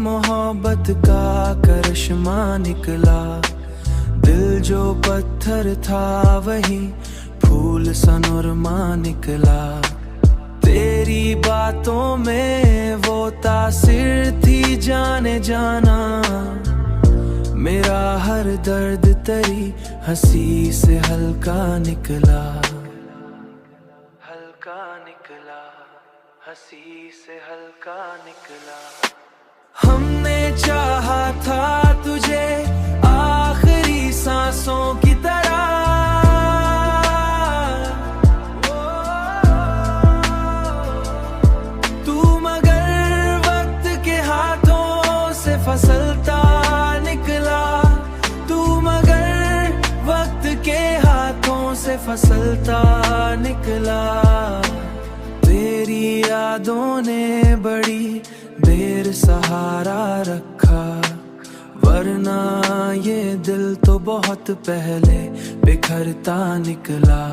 मोहब्बत का करिश्मा निकला। दिल जो पत्थर था वही फूल सनोरमा निकला। तेरी बातों में वो तासीर थी जाने जाना। मेरा हर दर्द तेरी हंसी से हल्का निकला। हल्का निकला, हंसी से हल्का निकला। हमने चाहा था तुझे आखिरी सांसों की तरह। तू मगर वक्त के हाथों से फिसलता निकला। तू मगर वक्त के हाथों से फिसलता निकला। तेरी यादों ने बड़ी देर सहारा रखा, वरना ये दिल तो बहुत पहले बिखरता निकला।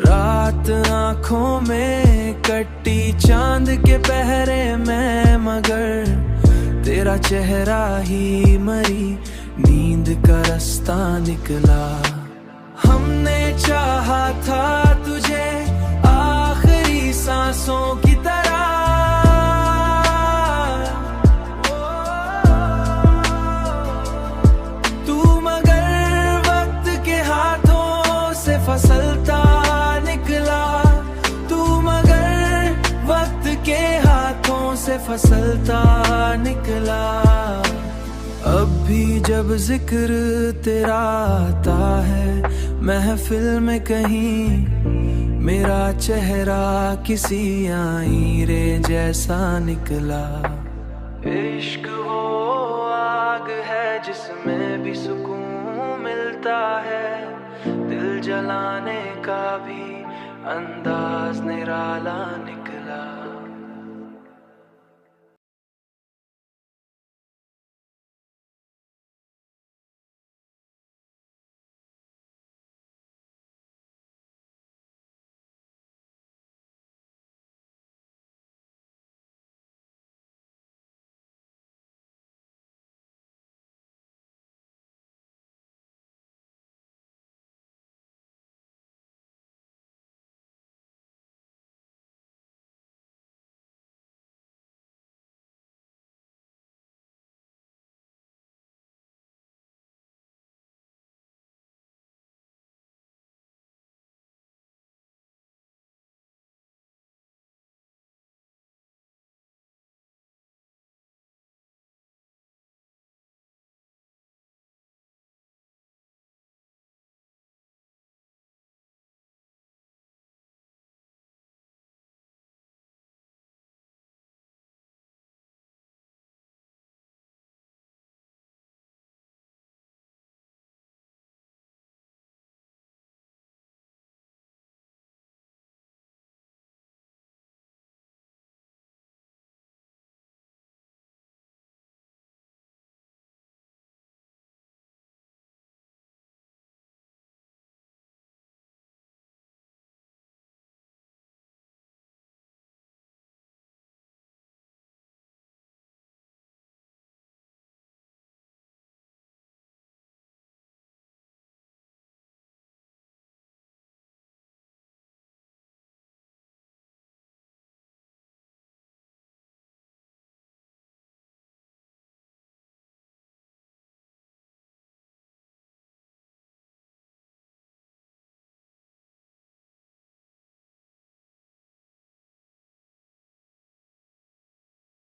रात आंखों में कटी चांद के पहरे में, मगर तेरा चेहरा ही मरी नींद का रास्ता निकला। हमने चाहा था तुझे आखिरी सांसों की तरह। तू मगर वक्त के हाथों से फिसलता निकला। तू मगर वक्त के हाथों से फिसलता निकला। अब भी जब जिक्र तेरा आता है महफिल में कहीं, मेरा चेहरा किसी आईने जैसा निकला। इश्क वो आग है जिसमें भी सुकून मिलता है। दिल जलाने का भी अंदाज निराला निकला।